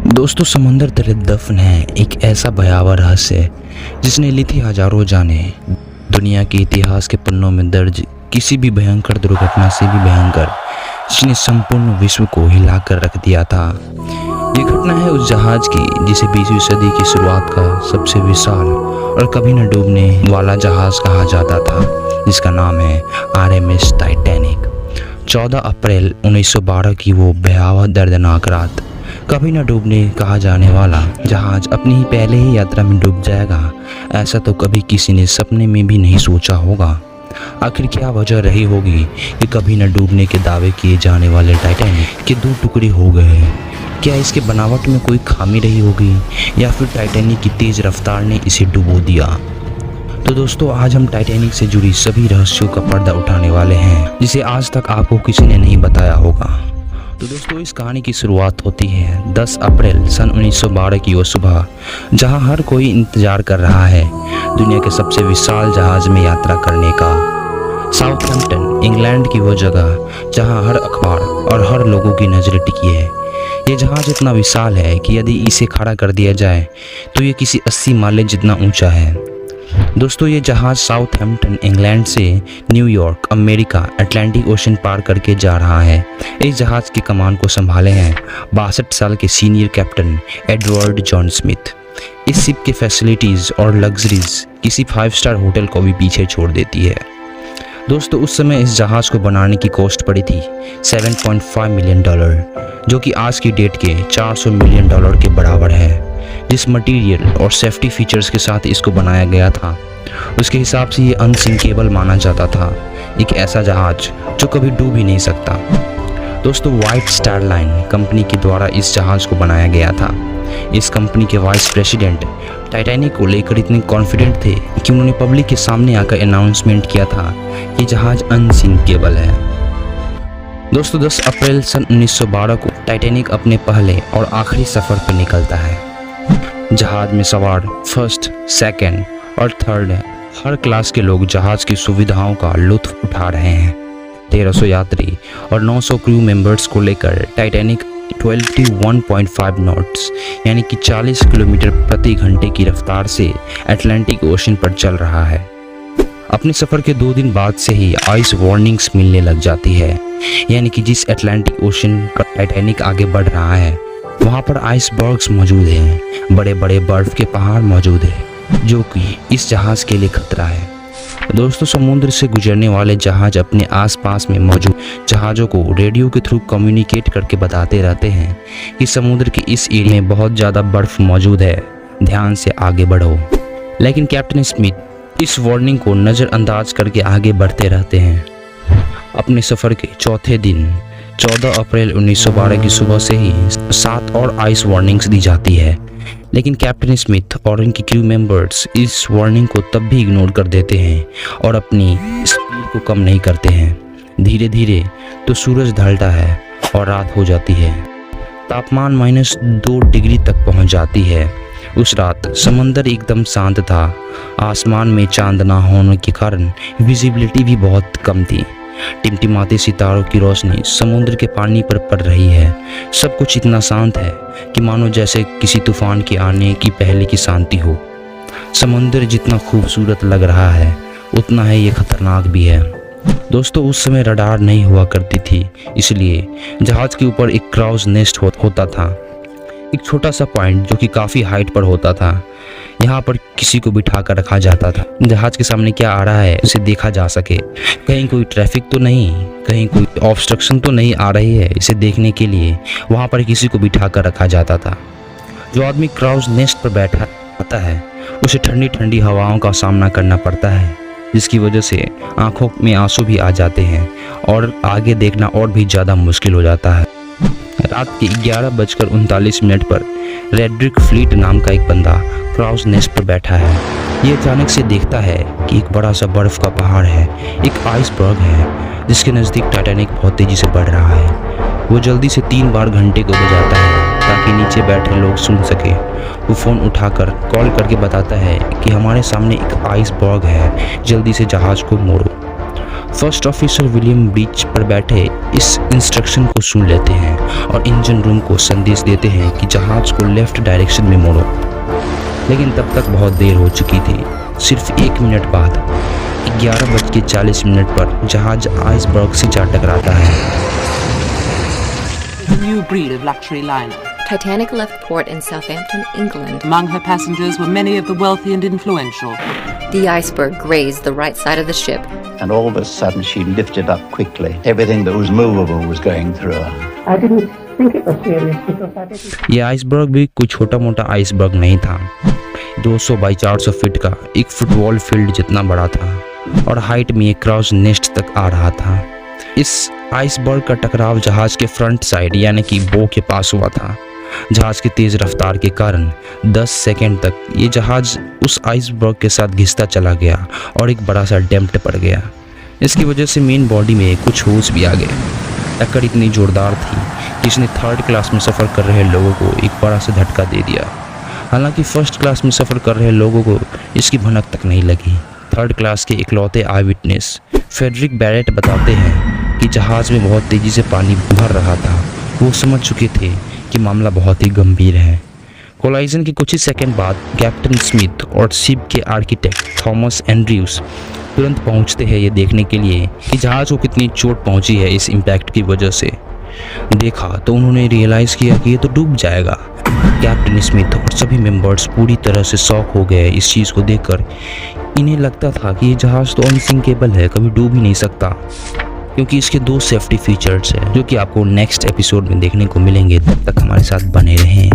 दोस्तों, समंदर तले दफन है एक ऐसा भयावह रहस्य जिसने ली थी हजारों जाने। दुनिया के इतिहास के पन्नों में दर्ज किसी भी भयंकर दुर्घटना से भी भयंकर, जिसने संपूर्ण विश्व को हिला कर रख दिया था। ये घटना है उस जहाज की जिसे 20वीं सदी की शुरुआत का सबसे विशाल और कभी न डूबने वाला जहाज कहा जाता था, जिसका नाम है RMS टाइटैनिक। 14 अप्रैल 1912 की वो भयावह दर्दनाक रात। कभी न डूबने कहा जाने वाला जहाज अपनी ही पहले ही यात्रा में डूब जाएगा, ऐसा तो कभी किसी ने सपने में भी नहीं सोचा होगा। आखिर क्या वजह रही होगी कि कभी न डूबने के दावे किए जाने वाले टाइटैनिक के 2 टुकड़े हो गए? क्या इसके बनावट में कोई खामी रही होगी या फिर टाइटैनिक की तेज रफ्तार ने इसे डुबो दिया? तो दोस्तों, आज हम टाइटैनिक से जुड़ी सभी रहस्यों का पर्दा उठाने वाले हैं, जिसे आज तक आपको किसी ने नहीं बताया होगा। तो दोस्तों, इस कहानी की शुरुआत होती है 10 अप्रैल सन 1912 की वो सुबह, जहां हर कोई इंतजार कर रहा है दुनिया के सबसे विशाल जहाज में यात्रा करने का। साउथहैम्पटन, इंग्लैंड की वो जगह जहां हर अखबार और हर लोगों की नज़र टिकी है। ये जहाज इतना विशाल है कि यदि इसे खड़ा कर दिया जाए तो ये किसी 80 माले जितना ऊंचा है। दोस्तों, ये जहाज साउथहैम्पटन, इंग्लैंड से न्यूयॉर्क, अमेरिका, अटलांटिक ओशन पार करके जा रहा है। इस जहाज की कमान को संभाले हैं 62 साल के senior captain Edward John Smith. इस शिप की फैसिलिटीज़ और लग्जरीज किसी 5 स्टार होटल को भी पीछे छोड़ देती है। दोस्तों, उस समय इस जहाज़ को बनाने की कॉस्ट पड़ी थी $7.5 मिलियन, जो कि आज की डेट के $400 मिलियन के बराबर है। जिस मटेरियल और सेफ्टी फीचर्स के साथ इसको बनाया गया था, उसके हिसाब से ये अनसिंकेबल माना जाता था, एक ऐसा जहाज जो कभी डूब ही नहीं सकता। दोस्तों, व्हाइट स्टार लाइन कंपनी के द्वारा इस जहाज को बनाया गया था। इस कंपनी के वाइस प्रेसिडेंट टाइटैनिक को लेकर इतने कॉन्फिडेंट थे कि उन्होंने पब्लिक के सामने आकर अनाउंसमेंट किया था कि जहाज अनसिंकेबल है। दोस्तों, 10 अप्रैल सन 1912 को टाइटैनिक अपने पहले और आखिरी सफ़र पर निकलता है। जहाज में सवार फर्स्ट, सेकंड और थर्ड हर क्लास के लोग जहाज की सुविधाओं का लुत्फ उठा रहे हैं। 1300 यात्री और 900 क्रू मेंबर्स को लेकर टाइटैनिक 21.5 नॉट्स यानी कि 40 किलोमीटर प्रति घंटे की रफ्तार से अटलांटिक ओशन पर चल रहा है। अपने सफ़र के 2 दिन बाद से ही आइस वार्निंग्स मिलने लग जाती है, यानी कि जिस अटलांटिक ओशन पर टाइटैनिक आगे बढ़ रहा है वहाँ पर आइसबर्ग्स मौजूद हैं, बड़े बड़े बर्फ़ के पहाड़ मौजूद हैं, जो कि इस जहाज़ के लिए खतरा है। दोस्तों, समुद्र से गुजरने वाले जहाज अपने आसपास में मौजूद जहाज़ों को रेडियो के थ्रू कम्युनिकेट करके बताते रहते हैं कि समुद्र के इस एरिया में बहुत ज़्यादा बर्फ़ मौजूद है, ध्यान से आगे बढ़ो। लेकिन कैप्टन स्मिथ इस वार्निंग को नज़रअंदाज करके आगे बढ़ते रहते हैं। अपने सफ़र के चौथे दिन 14 अप्रैल 1912 की सुबह से ही 7 और आइस वार्निंग्स दी जाती है, लेकिन कैप्टन स्मिथ और उनकी क्रू मेंबर्स इस वार्निंग को तब भी इग्नोर कर देते हैं और अपनी स्पीड को कम नहीं करते हैं। धीरे धीरे तो सूरज ढलता है और रात हो जाती है। तापमान -2 डिग्री तक पहुंच जाती है। उस रात समंदर एकदम शांत था। आसमान में चांद ना होने के कारण विजिबिलिटी भी बहुत कम थी। टिमटिमाते सितारों की रोशनी समुद्र के पानी पर पड़ रही है। सब कुछ इतना शांत है कि मानो जैसे किसी तूफान के आने की पहले की शांति हो। समुद्र जितना खूबसूरत लग रहा है उतना ही ये खतरनाक भी है। दोस्तों, उस समय रडार नहीं हुआ करती थी, इसलिए जहाज के ऊपर एक क्राउज नेस्ट होता था, एक छोटा सा पॉइंट जो कि काफ़ी हाइट पर होता था। यहाँ पर किसी को बिठा कर रखा जाता था, जहाज के सामने क्या आ रहा है उसे देखा जा सके। कहीं कोई ट्रैफिक तो नहीं, कहीं कोई ऑब्स्ट्रक्शन तो नहीं आ रही है, इसे देखने के लिए वहाँ पर किसी को बिठा कर रखा जाता था। जो आदमी क्राउज नेस्ट पर बैठा रहता है उसे ठंडी ठंडी हवाओं का सामना करना पड़ता है, जिसकी वजह से आंखों में आंसू भी आ जाते हैं और आगे देखना और भी ज़्यादा मुश्किल हो जाता है। रात के 11:39 पर रेड्रिक फ्लीट नाम का एक बंदा क्राउज नेस्ट पर बैठा है। ये अचानक से देखता है कि एक बड़ा सा बर्फ का पहाड़ है, एक आइसबर्ग है जिसके नज़दीक टाइटैनिक बहुत तेज़ी से बढ़ रहा है। वो जल्दी से 3 बार घंटे को बजाता है ताकि नीचे बैठे लोग सुन सके। वो फ़ोन उठाकर कॉल करके बताता है कि हमारे सामने एक आइसबर्ग है, जल्दी से जहाज़ को मोड़ो। फर्स्ट ऑफिसर विलियम ब्रीच पर बैठे इस इंस्ट्रक्शन को सुन लेते हैं और इंजन रूम को संदेश देते हैं कि जहाज को लेफ्ट डायरेक्शन में मोड़ो। लेकिन तब तक बहुत देर हो चुकी थी। सिर्फ 1 मिनट बाद 11:40 पर जहाज आइसबर्ग से जा टकराता है। A new breed of luxury liner. Titanic left port in Southampton, England. Among her passengers were many of the wealthy and influential. The iceberg grazed the right side of the ship. And all of a sudden she lifted up quickly. Everything that was movable was going through her. I didn't think it was serious because I didn't. ये iceberg भी कोई छोटा मोटा iceberg नहीं था। 200 by 400 feet का एक football field जितना बड़ा था और हाइट में एक क्रॉस नेस्ट तक आ रहा था। इस आइसबर्ग का टकराव जहाज के फ्रंट साइड यानी कि बो के पास हुआ था। जहाज की तेज रफ्तार के कारण 10 सेकंड तक ये जहाज उस आइसबर्ग के साथ घिसता चला गया और एक बड़ा सा डेम्प्ट पड़ गया। इसकी वजह से मेन बॉडी में कुछ होश भी आ गए। टक्कर इतनी जोरदार थी कि इसने 3rd क्लास में सफ़र कर रहे लोगों को एक बड़ा सा झटका दे दिया। हालांकि 1st क्लास में सफ़र कर रहे लोगों को इसकी भनक तक नहीं लगी। 3rd क्लास के इकलौते आई विटनेस फेडरिक बैरेट बताते हैं कि जहाज़ में बहुत तेज़ी से पानी भर रहा था। वो समझ चुके थे कि मामला बहुत ही गंभीर है। कोलाइजन के कुछ ही सेकंड बाद कैप्टन स्मिथ और शिप के आर्किटेक्ट थॉमस एंड्रयूज तुरंत पहुंचते हैं ये देखने के लिए कि जहाज़ को कितनी चोट पहुंची है इस इम्पैक्ट की वजह से। देखा तो उन्होंने रियलाइज़ किया कि ये तो डूब जाएगा। कैप्टन स्मिथ और सभी मेंबर्स पूरी तरह से शॉक हो गए इस चीज़ को देखकर। इन्हें लगता था कि ये जहाज़ तो अनसिंकेबल है, कभी डूब ही नहीं सकता, क्योंकि इसके 2 सेफ्टी फीचर्स हैं जो कि आपको नेक्स्ट एपिसोड में देखने को मिलेंगे। तब तक हमारे साथ बने रहें।